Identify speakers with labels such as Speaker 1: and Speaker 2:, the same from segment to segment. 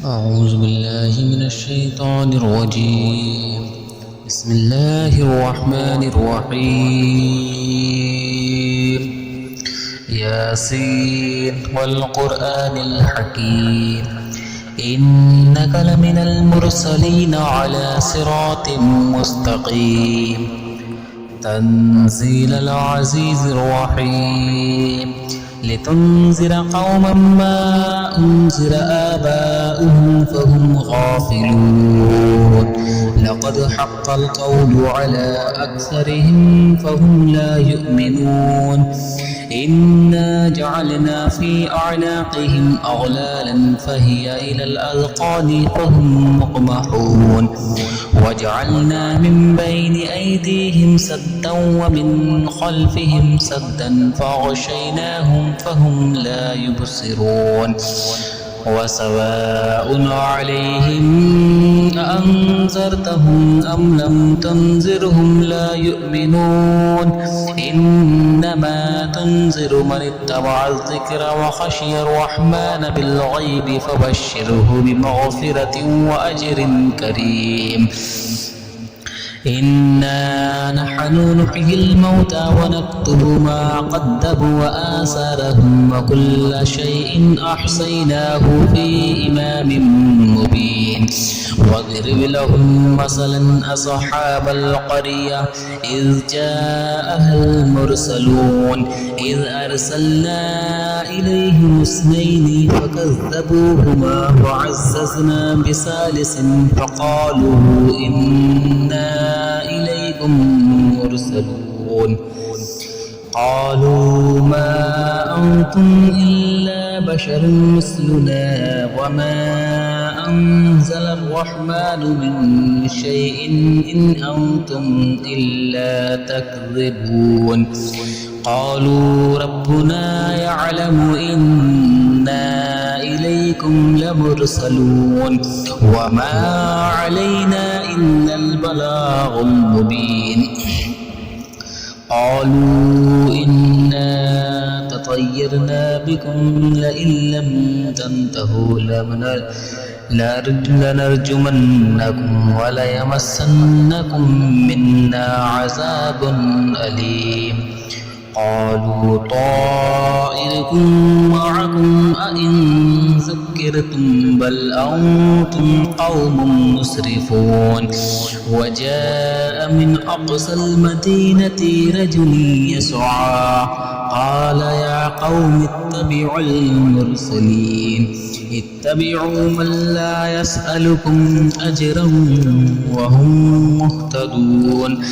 Speaker 1: أعوذ بالله من الشيطان الرجيم. بسم الله الرحمن الرحيم. ياسين والقرآن الحكيم إنك لمن المرسلين على صراط مستقيم تنزيل العزيز الرحيم لتنذر قوما ما أنذر آباؤهم فهم غافلون لقد حق القول على أكثرهم فهم لا يؤمنون إنا جعلنا في أعناقهم أغلالا فهي إلى الأذقان فهم مقمحون وجعلنا من بين أيديهم سدا ومن خلفهم سدا فأغشيناهم فهم لا يبصرون وسواء عليهم أأنذرتهم أم لم تنذرهم لا يؤمنون إنما تنذر من اتبع الذكر وخشي الرحمن بالغيب فبشره بمغفرة وأجر كريم إنا نحن نحيي الموتى ونكتب ما قدموا وآثارهم وكل شيء أحصيناه في إمام مبين واضرب لهم مثلا أصحاب القرية إذ جاءها المرسلون إذ أرسلنا إليهم اثنين فكذبوهما وعززنا بثالث فقالوا إنا إليكم مرسلون قالوا ما أنتم إلا بشر مثلنا وما أنزل الرحمن من شيء إن أنتم إلا تكذبون قالوا ربنا يعلم إنا إليكم لمرسلون وما علينا إلا البلاغ المبين قالوا إنا تطيرنا بكم لئن لم تنتهوا لنرجمنكم وليمسنكم منا عذاب أليم قالوا طائركم معكم أئن ذكرتم بل أنتم قوم مسرفون وجاء من أقصى المدينة رجل يسعى قال يا قوم اتبعوا المرسلين اتبعوا من لا يسألكم أجرا وهم مهتدون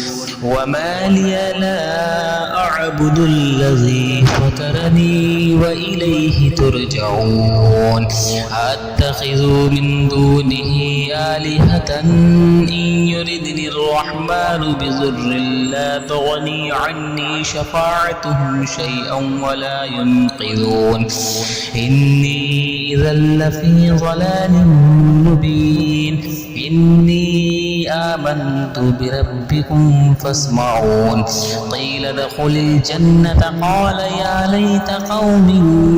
Speaker 1: وما لي لا أعبد الذي فطرني وإليه ترجعون أتخذ من دونه آلهة إن يردني الرحمن بضر لا تغني عني شفاعتهم شيئا ولا ينقذون إني إذا لفي ضلال مبين إني آمنت بربكم فاسمعون قيل ادخل الجنة قال يا ليت قوم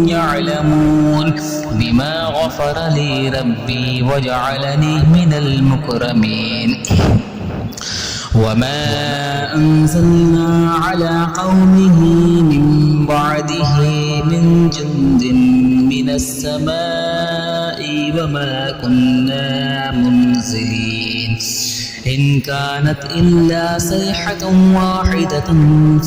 Speaker 1: يعلمون بما غفر لي ربي وجعلني من المكرمين وما أنزلنا على قومه من بعده من جند من السماء وما كنا منزلين إن كانت إلا صيحة واحدة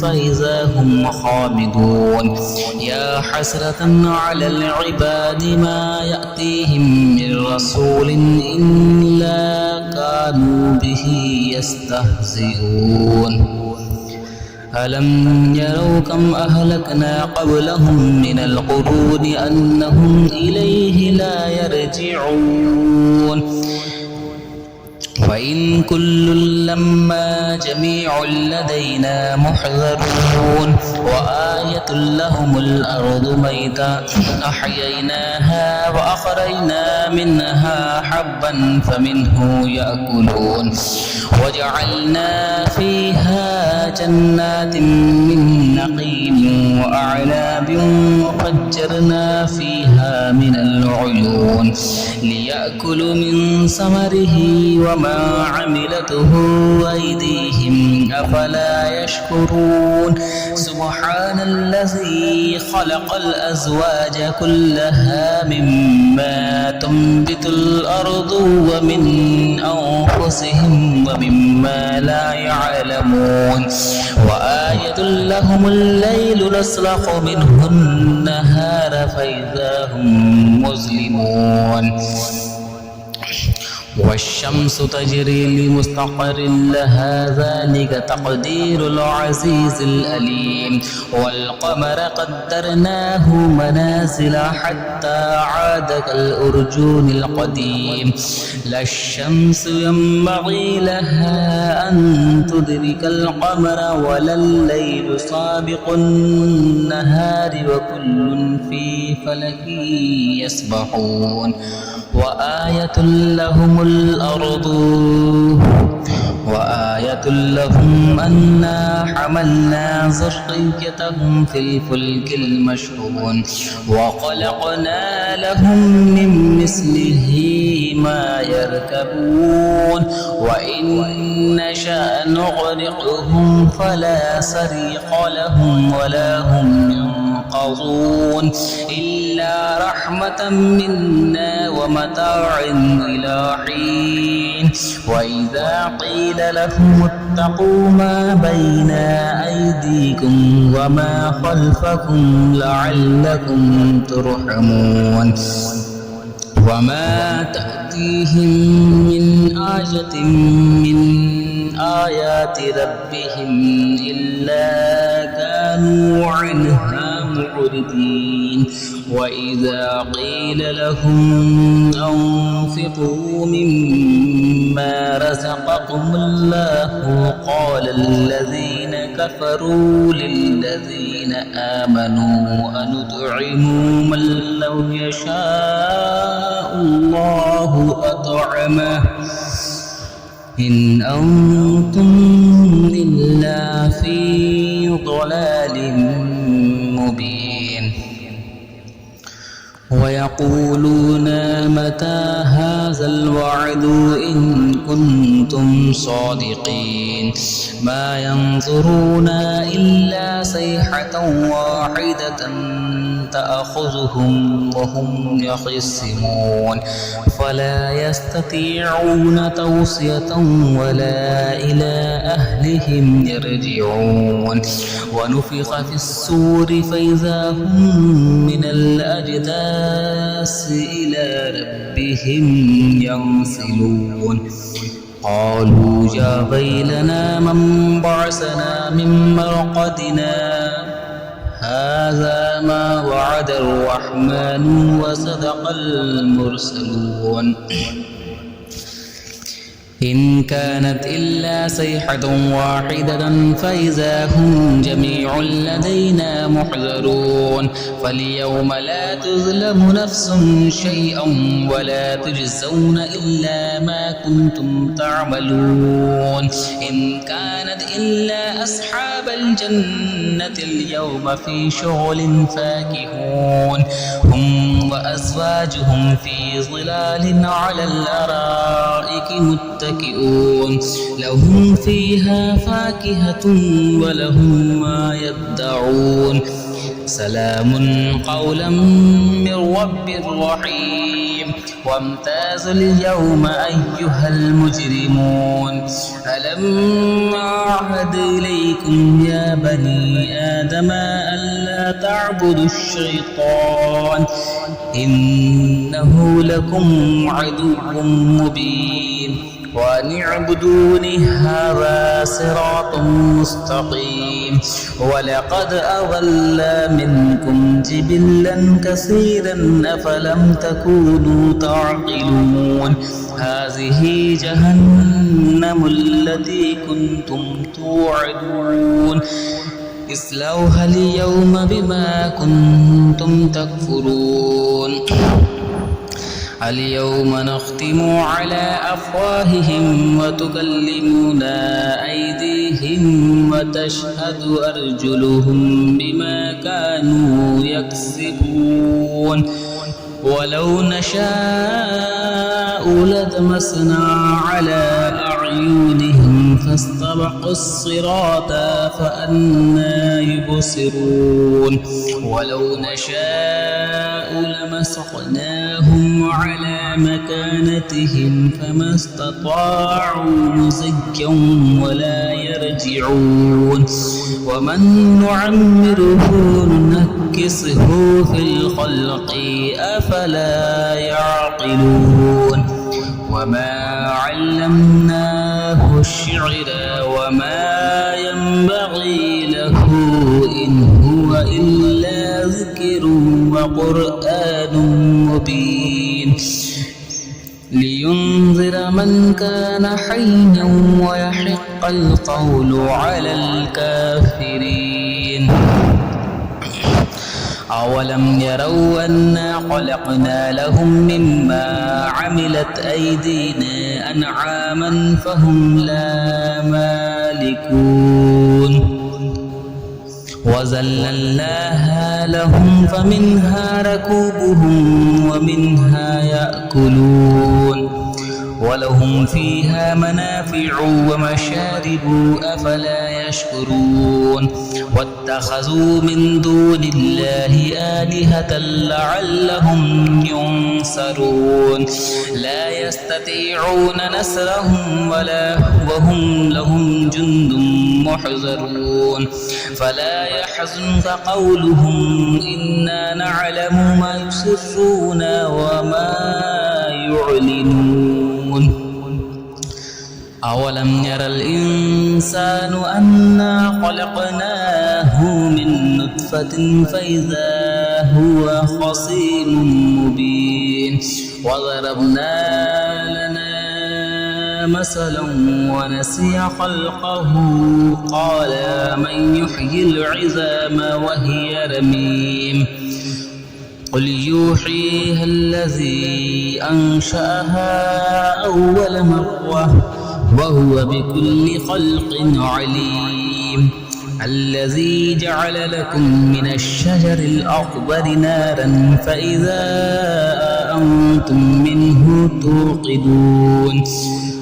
Speaker 1: فإذا هم خامدون يا حسرة على العباد ما يأتيهم من رسول إلا كانوا به يستهزئون ألم يروا كم أهلكنا قبلهم من القرون أنهم إليه لا يرجعون وإن كل لما جميع لدينا محضرون وآية لهم الأرض ميتا أحييناها وأخرجنا منها حبا فمنه يأكلون وجعلنا فيها جنات من نخيل وأعناب وفجرنا فيها فيها من العيون ليأكلوا من ثمره وما عملته أيديهم أفلا يشكرون سبحان الذي خلق الأزواج كلها مما تنبت الأرض ومن أنفسهم ومما لا يعلمون وآية لهم الليل نسلخ منه النهار فإذا هم مظلمون والشمس تجري لمستقر لها ذلك تقدير العزيز الأليم والقمر قدرناه منازل حتى عاد كالأرجون القديم لا الشمس ينبغي لها أن تدرك القمر ولا الليل سابق النهار وكل في فلك يسبحون وآية لهم الأرض وآية لهم أنا حملنا ذريتهم في الفلك المشحون وخلقنا لهم من مثله ما يركبون وإن نشأ نغرقهم فلا صريخ لهم ولا هم ينقذون إلا رحمة منا ومتاع إلى حين وإذا قيل لهم اتقوا ما بين أيديكم وما خلفكم لعلكم ترحمون وما تأتيهم من آية من آيات ربهم إلا كانوا عنها معرضين وإذا قيل لهم أنفقوا مما رزقكم الله قال الذين كفروا للذين آمنوا أنطعم من لو يشاء الله أطعمه إن أنتم إلا في ضلال مبين ويقولون متى هذا الوعد إن كنتم صادقين ما ينظرون إلا صيحة واحدة تأخذهم وهم يخصمون فلا يستطيعون توصية ولا إلى أهلهم يرجعون ونفخ في الصور فإذا هم من الأجداث إلى ربهم ينسلون قالوا يا ويلنا من بعثنا من مرقدنا هذا ما وعد الرحمن وصدق المرسلون إن كانت إلا صيحة واحدة فإذا هم جميع لدينا محضرون فاليوم لا تظلم نفس شيئا ولا تجزون إلا ما كنتم تعملون إن كانت إلا أصحاب الجنة اليوم في شغل فاكهون هم وأزواجهم في ظلال على الأرائك متكئون لهم فيها فاكهة ولهم ما يدعون سلام قولا من رب رحيم وامتازوا اليوم أيها المجرمون ألم أعهد إليكم يا بني آدم ألا تعبدوا الشيطان إنه لكم عدو مبين وأن اعبدوني هذا صراط مستقيم ولقد أضل منكم جبلا كثيرا أفلم تكونوا تعقلون هذه جهنم التي كنتم توعدون اصلوها اليوم بما كنتم تكفرون اليوم نختم على أفواههم وتكلمنا أيديهم وتشهد أرجلهم بما كانوا يكسبون ولو نشاء لطمسنا على أعينهم فاستبقوا الصراط فأنى يبصرون ولو نشاء لمسخناهم على مكانتهم فما استطاعوا مزكا ولا يرجعون ومن نعمره ننكسه في الخلق أفلا يعقلون وما علمناه الشعر وما ينبغي له إن هو إلا ذكر وقرآن مبين لينذر من كان حيا ويحق القول على الكافرين أولم يروا أنا خلقنا لهم مما عملت أيدينا أنعاما فهم لا مالكون وذللناها لهم فمنها ركوبهم ومنها يأكلون ولهم فيها منافع ومشارب أفلا يشكرون واتخذوا من دون الله آلهة لعلهم ينصرون لا يستطيعون نصرهم وهم لهم جند محضرون فلا يحزنك قولهم إنا نعلم ما يسرون وما يعلنون أولم ير الإنسان أنا خلقناه من نطفة فإذا هو خصيم مبين وضربنا لنا مثلا ونسي خلقه قال من يحيي العظام وهي رميم قل يوحيها الذي أنشأها أول مرة وهو بكل خلق عليم الذي جعل لكم من الشجر الأخضر نارا فإذا أنتم منه توقدون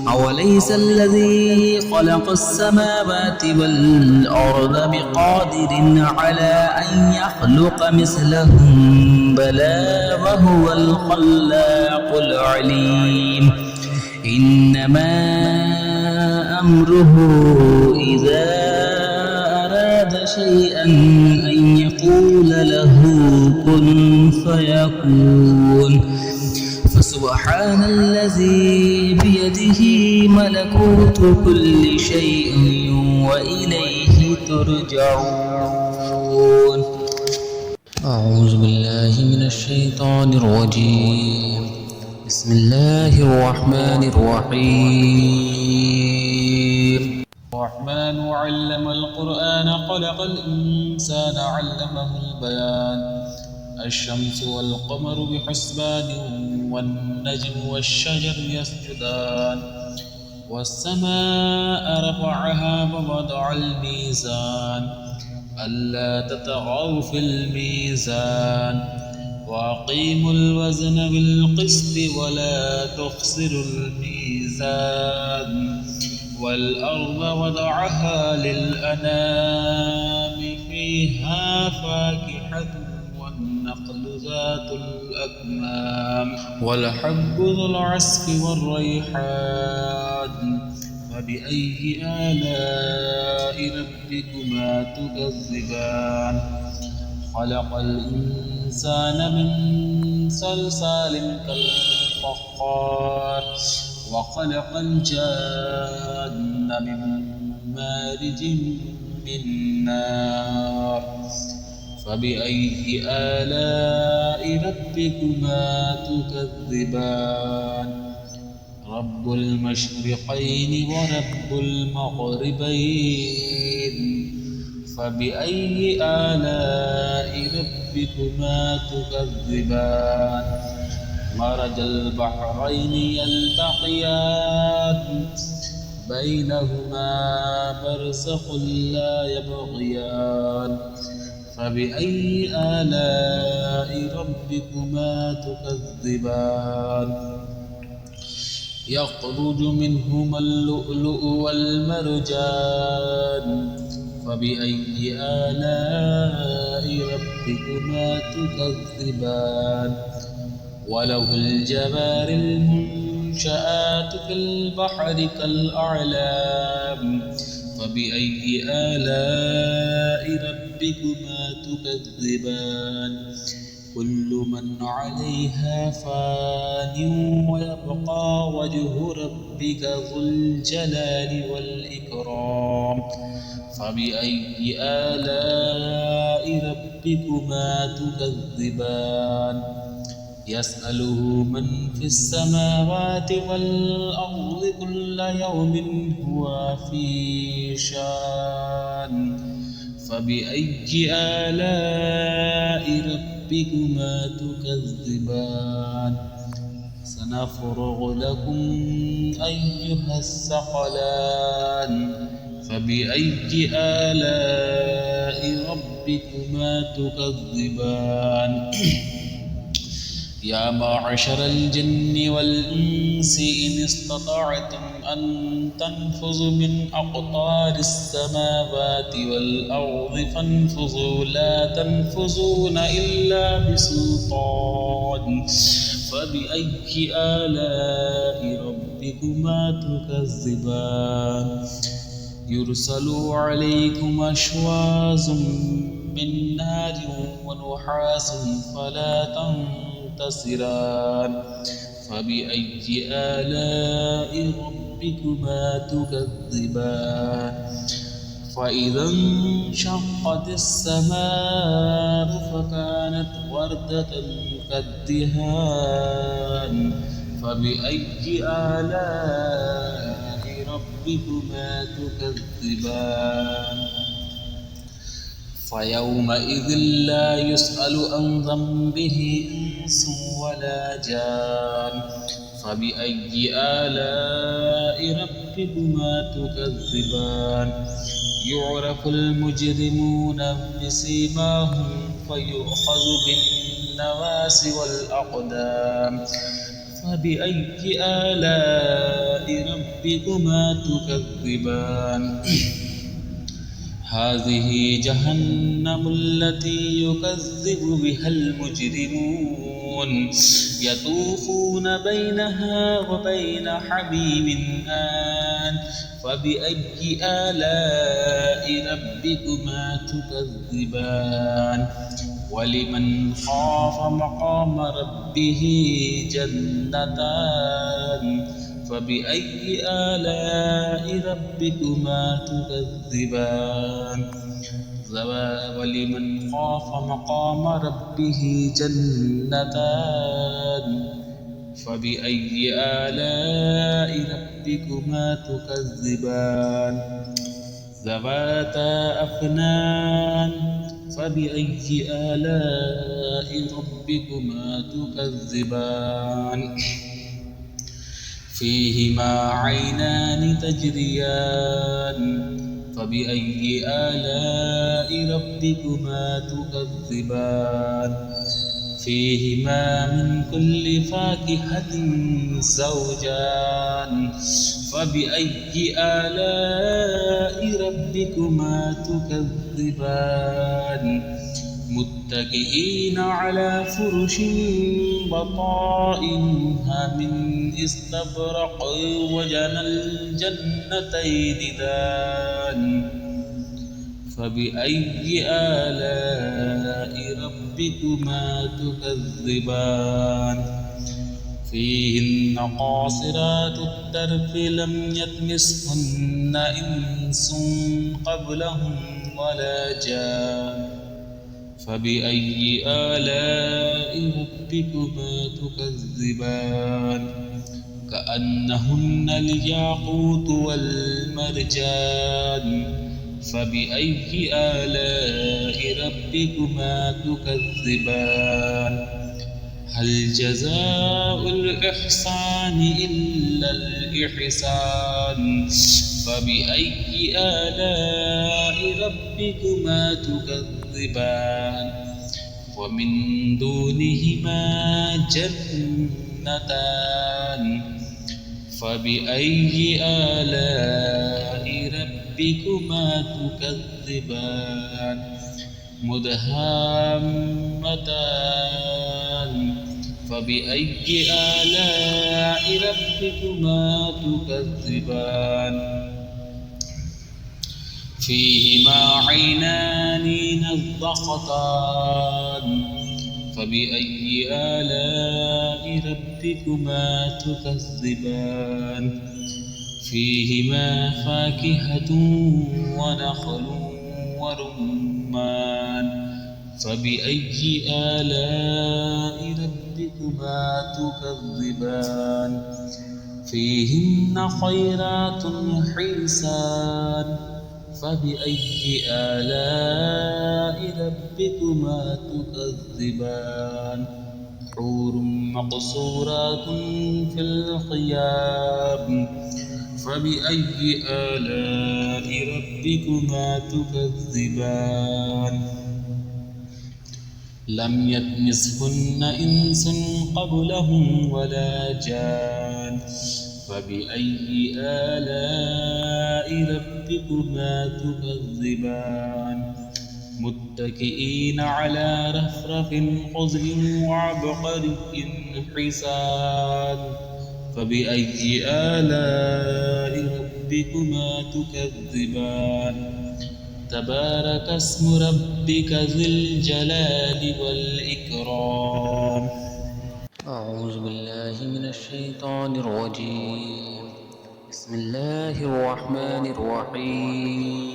Speaker 1: أوليس الذي خلق السماوات والأرض بقادر على أن يخلق مثلهم بلى وهو الخلاق العليم إنما أمره إذا أراد شيئا أن يقول له كن فيكون فسبحان الذي بيده ملكوت كل شيء وإليه ترجعون أعوذ بالله من الشيطان الرجيم بسم الله الرحمن الرحيم الرحمن علم القرآن خلق الإنسان علمه البيان الشمس والقمر بحسبان والنجم والشجر يسجدان والسماء رفعها ووضع الميزان ألا تطغوا في الميزان وأقيموا الوزن بالقسط ولا تخسروا الميزان والأرض وضعها للأنام فيها فاكهة والنخل ذات الأكمام والحب ذو العصف والريحان فبأي آلاء ربكما تكذبان خلق الإنسان من صلصال كالفخار وخلق الجان من مارج من نار فبأي آلاء ربكما تكذبان رب المشرقين ورب المغربين فبأي آلاء ربكما تكذبان مرج البحرين يلتقيان بينهما برزخ لا يبغيان فبأي آلاء ربكما تكذبان يخرج منهما اللؤلؤ والمرجان فبأي آلاء ربكما تكذبان وله الجوار المنشآت في البحر كالأعلام فبأي آلاء ربكما تكذبان كل من عليها فان ويبقى وجه ربك ذو الجلال والإكرام فبأي آلاء ربكما تكذبان يسأله من في السماوات والأرض كل يوم هو في شان فبأي آلاء ربكما تكذبان سنفرغ لكم أيها الثقلان فبأي آلاء ربكما تكذبان يا معشر الجن والإنس إن استطعتم أن تنفذوا من أقطار السماوات والأرض فانفذوا لا تنفذون إلا بسلطان فبأي آلاء ربكما تكذبان يرسل عليكم أشواظ من نار ونحاس فلا تنتصران فبأي آلاء ربكما تكذبان فإذا انشقت السماء فكانت وردة كالدهان فبأي آلاء ربكما تكذبان فيومئذ لا يسأل عن ذنبه إنس ولا جان فبأي آلاء ربكما تكذبان يعرف المجرمون بسيماهم فيؤخذ بالنواصي والأقدام فبأي آلاء ربكما تكذبان هذه جهنم التي يكذب بها المجرمون يطوفون بينها وبين حميم آن فبأي آلاء ربكما تكذبان ولمن خاف مقام ربه جنتان فبأي آلاء ربكما تكذبان ولمن خاف مقام ربه جنتان فبأي آلاء ربكما تكذبان ذواتا أفنان فبأي آلاء ربكما تكذبان فيهما عينان تجريان فبأي آلاء ربكما تكذبان فيهما من كل فاكهة زوجان فبأي آلاء ربكما تكذبان متكئين على فرش بطائنها من استبرق وجنى الجنتين دان فبأي آلاء ربكما تكذبان فيهن قاصرات الطرف لم يطمثهن إنس قبلهم ولا جان فبأي آلاء ربكما تكذبان كأنهن الياقوت والمرجان فبأي آلاء ربكما تكذبان هل جزاء الإحسان إلا الإحسان فبأي آلاء ربكما تكذبان تكذبان ومن دونهما جنتان فبأي آلاء ربكما تكذبان مدهامتان فبأي آلاء ربكما تكذبان فيهما عينان نضختان فبأي آلاء ربكما تكذبان فيهما فاكهة ونخل ورمان فبأي آلاء ربكما تكذبان فيهن خيرات حسان فبأي آلاء ربكما تكذبان حور مقصورات في الخيام فبأي آلاء ربكما تكذبان لم يطمثهن إنس قبلهم ولا جان فبأي آلاء ربكما تكذبان متكئين على رفرف خضر وعبقري حسان فبأي آلاء ربكما تكذبان تبارك اسم ربك ذي الجلال والإكرام
Speaker 2: أعوذ بالله من الشيطان الرجيم بسم الله الرحمن الرحيم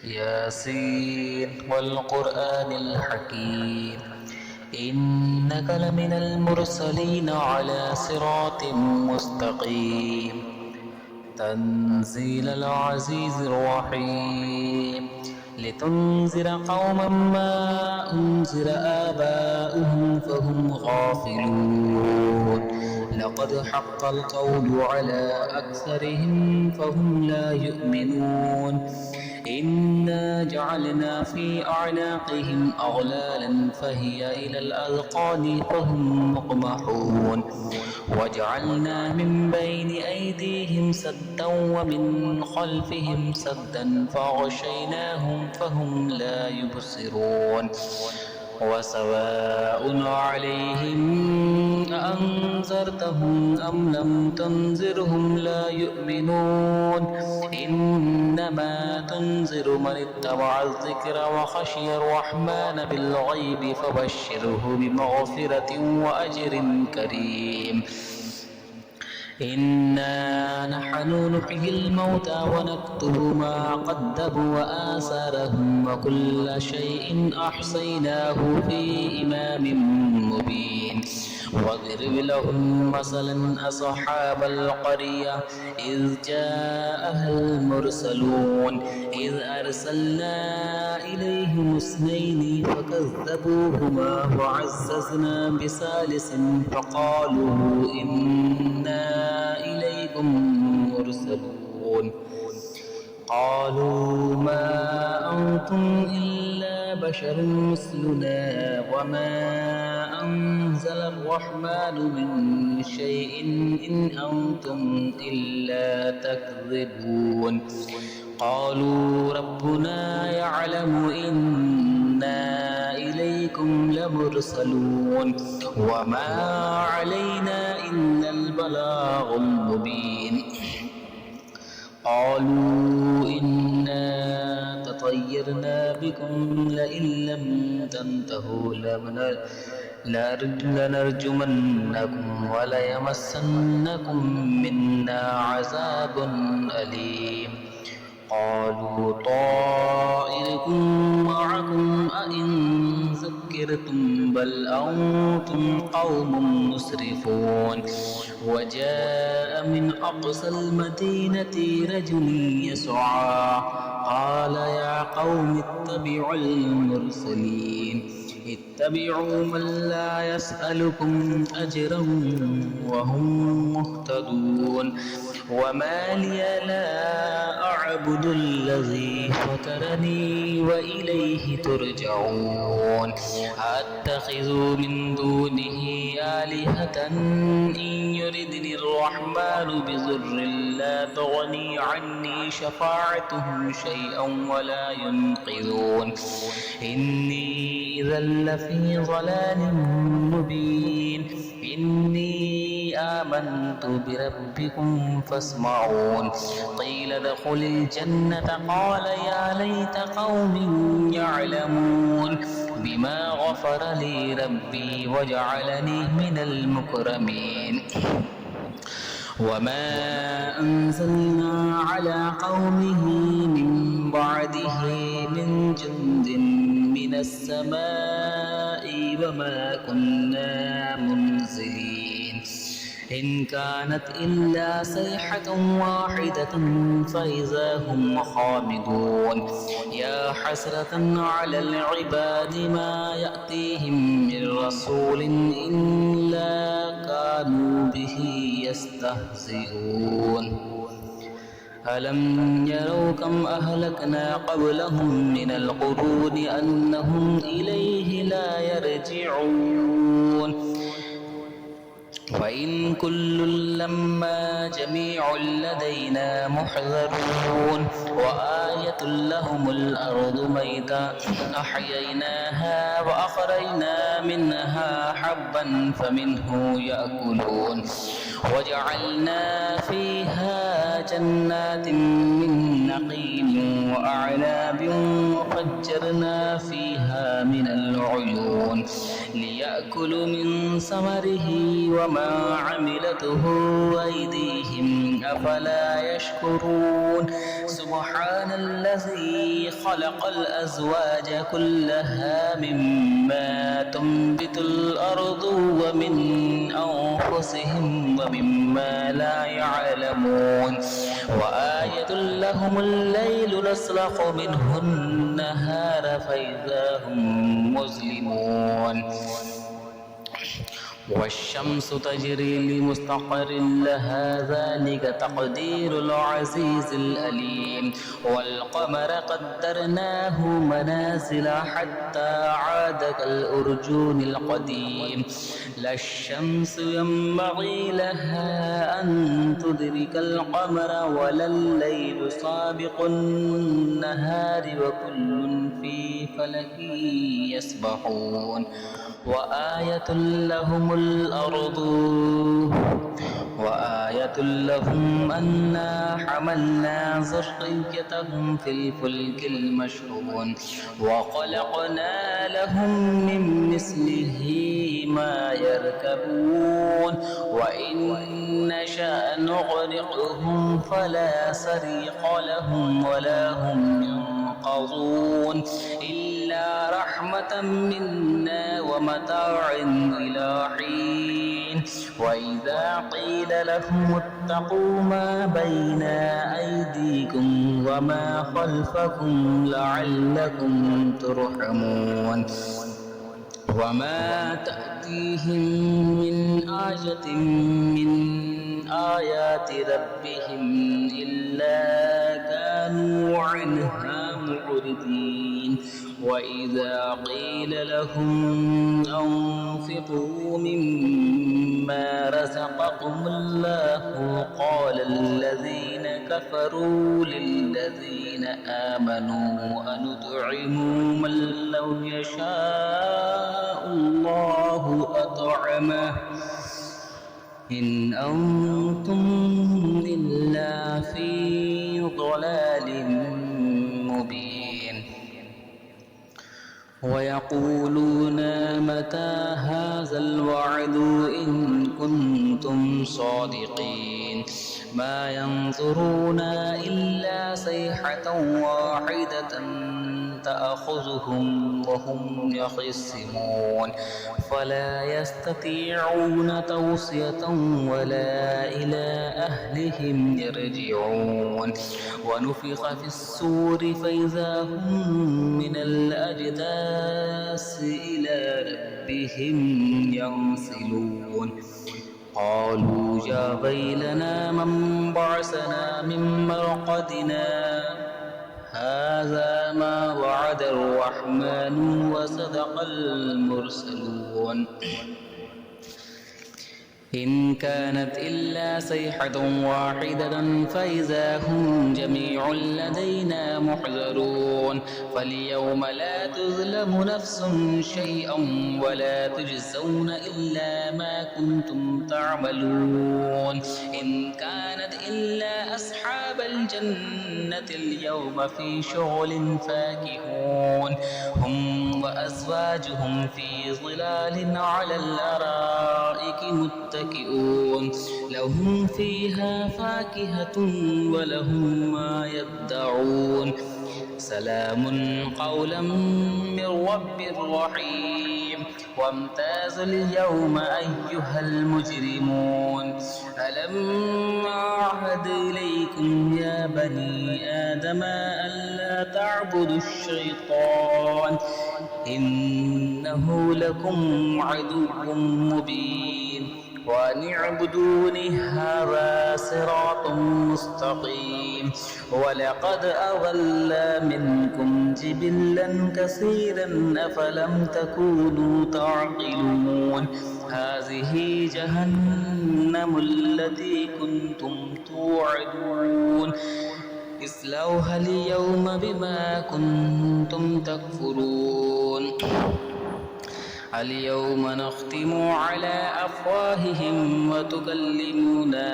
Speaker 2: ياسين والقرآن الحكيم إنك لمن المرسلين على صراط مستقيم تنزيل العزيز الرحيم لتنذر قوما ما أنذر آباؤهم فهم غافلون لقد حق القول على أكثرهم فهم لا يؤمنون إنا جعلنا في أعناقهم أغلالا فهي إلى الأذقان فهم مقمحون وجعلنا من بين أيديهم سدا ومن خلفهم سدا فأغشيناهم فهم لا يبصرون وسواء عليهم أأنذرتهم أم لم تنذرهم لا يؤمنون إنما تنذر من اتبع الذكر وخشي الرحمن بالغيب فبشره بمغفرة وأجر كريم إنا نحن نحيي الموتى ونكتب ما قدموا وآثارهم وكل شيء أحصيناه في إمام مبين واضرب لهم مثلا أصحاب القرية إذ جاءها المرسلون إذ أرسلنا إليهم اثنين فكذبوهما وعززنا بثالث فقالوا إنا إليكم مرسلون قالوا ما أنتم إلا بشر مثلنا وما أنزل الرحمن من شيء إن أنتم إلا تكذبون قالوا ربنا يعلم إنا إليكم لمرسلون وما علينا إلا البلاغ المبين قالوا إنا تطيرنا بكم لئن لم تنتهوا لنرجمنكم وليمسنكم منا عذاب أليم قالوا طائركم معكم أئن ذكرتم بل أنتم قوم مسرفون وجاء من أقصى المدينة رجل يسعى قال يا قوم اتبعوا المرسلين اتبعوا من لا يسألكم أجرا وهم مهتدون وما لي لا أعبد الذي فطرني وإليه ترجعون أتخذ من دونه آلهة إن يردني الرحمن بضر لا تغني عني شفاعتهم شيئا ولا ينقذون إني إذا لفي ضلال مبين إني آمنت بربكم فاسمعون قيل ادخل الجنة قال يا ليت قوم يعلمون بما غفر لي ربي وجعلني من المكرمين وما أنزلنا على قومه من بعده من جند من السماء وما كنا منزلين إن كانت إلا صيحة واحدة فإذا هم خامدون يا حسرة على العباد ما يأتيهم من رسول إلا كانوا به يستهزئون ألم يروا كم أهلكنا قبلهم من القرون أنهم إليه لا يرجعون وإن كل لما جميع لدينا محضرون وآية لهم الأرض ميتا أحييناها وأخرجنا منها حبا فمنه يأكلون وجعلنا فيها جنات من نخيل وأعناب وفجرنا فيها من العيون ليأكلوا من ثمره وما عملته أيديهم أفلا يشكرون سبحان الذي خلق الأزواج كلها مما تنبت الأرض ومن أنفسهم ومما لا يعلمون وآية لهم الليل نسلخ منه النهار فإذا هم مظلمون والشمس تجري لمستقر لها ذلك تقدير العزيز الأليم والقمر قدرناه منازل حتى عاد كالأرجون القديم لا الشمس ينبغي لها أن تدرك القمر ولا الليل سابق النهار وكل في فلك يسبحون وآية لهم الأرض وآية لهم أنا حملنا ذريتهم في الفلك المشحون وخلقنا لهم من مثله ما يركبون وإن نشأ نغرقهم فلا صريخ لهم ولا هم ينقذون إلا رحمة منا ومتاع إلى حين وإذا قيل لهم اتقوا ما بين أيديكم وما خلفكم لعلكم ترحمون وما تأتيهم من آية من آيات ربهم إلا كانوا عنها معرضين وإذا قيل لهم أنفقوا مما رزقكم الله قال الذين كفروا للذين آمنوا أنطعم من لو يشاء الله أطعمه إن أنتم إلا في ضلال مبين ويقولون متى هذا الوعد إن كنتم صادقين ما ينظرون إلا صيحة واحدة تأخذهم وهم يخصمون فلا يستطيعون توصية ولا إلى أهلهم يرجعون ونفخ في الصور فإذا هم من الأجداث إلى ربهم ينسلون قالوا يا ويلنا من بعثنا من مرقدنا هذا ما وعد الرحمن وصدق المرسلون إن كانت إلا صيحة واحدة فإذا هم جميع لدينا محضرون فاليوم لا تظلم نفس شيئا ولا تجزون إلا ما كنتم تعملون إن كانت إلا أصحاب الجنة اليوم في شغل فاكهون هم وأزواجهم في ظلال على الأرائك متكئون لهم فيها فاكهة ولهم ما يدعون سلام قولا من رب رحيم وامتازوا اليوم أيها المجرمون ألم أعهد إليكم يا بني آدم ألا تعبدوا الشيطان إنه لكم عدو مبين وأن اعبدوني هذا صراط مستقيم ولقد أضل منكم جبلا كثيرا أفلم تكونوا تعقلون هذه جهنم التي كنتم توعدون اصلوها اليوم بما كنتم تكفرون اليوم نختم على أفواههم وتكلمنا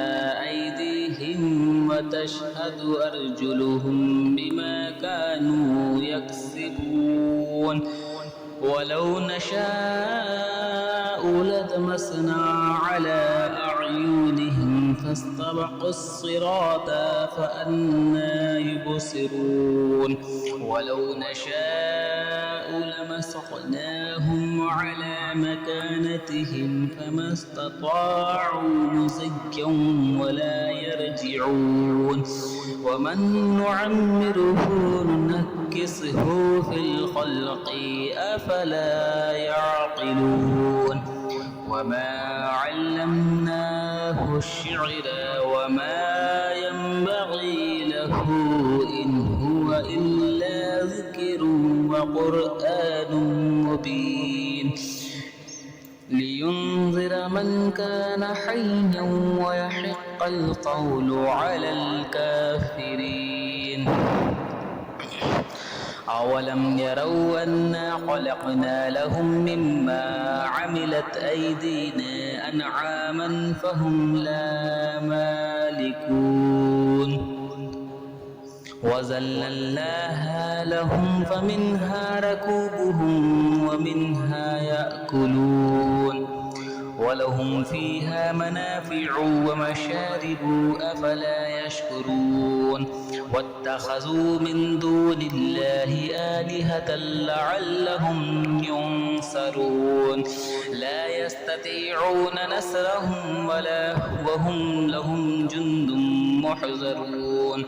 Speaker 2: أيديهم وتشهد أرجلهم بما كانوا يكسبون ولو نشاء لطمسنا على أعينهم فاستبقوا الصراط فأنى يبصرون ولو نشاء لمسخناهم على مكانتهم فما استطاعوا مزكا ولا يرجعون ومن نعمره ننكسه في الخلق أفلا يعقلون وما علمناه الشعر وما ينبغي له إن هو إلا ذكر وقرآن مبين لينذر من كان حيا ويحق القول على الكافرين أولم يروا أنا خلقنا لهم مما عملت أيدينا أنعاما فهم لا مالكون وذللناها لهم فمنها ركوبهم ومنها يأكلون ولهم فيها منافع ومشارب أفلا يشكرون واتخذوا من دون الله آلهة لعلهم ينصرون لا يستطيعون نصرهم وهم لهم جند محضرون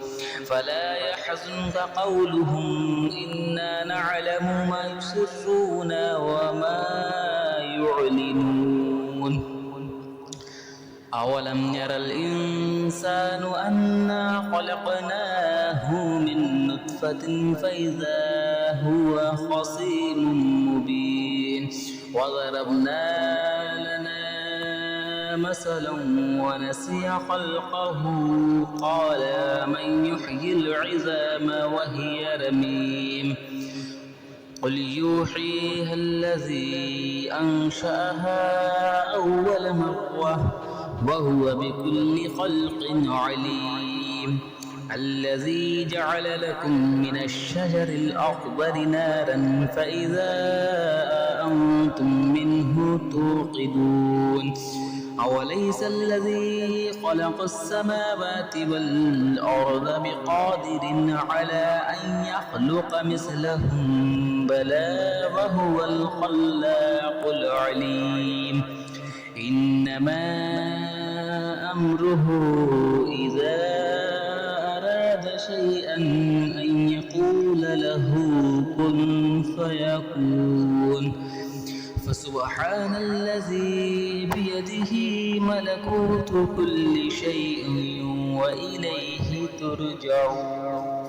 Speaker 2: فلا يحزنك قولهم إنا نعلم ما يسرون وما يعلنون أولم ير الإنسان أنا خلقناه من نطفة فإذا هو خصيم مبين وضربنا لنا مثلا ونسي خلقه قال من يحيي العظام وهي رميم قل يوحيها الذي أنشأها أول مرة وهو بكل خلق عليم الذي جعل لكم من الشجر الأخضر نارا فإذا أنتم منه توقدون أوليس الذي خلق السماوات والأرض بقادر على أن يخلق مثلهم بلى وهو الخلاق العليم إنما أمره إذا أراد شيئا أن يقول له كن فيكون فسبحان الذي بيده ملكوت كل شيء وإليه ترجعون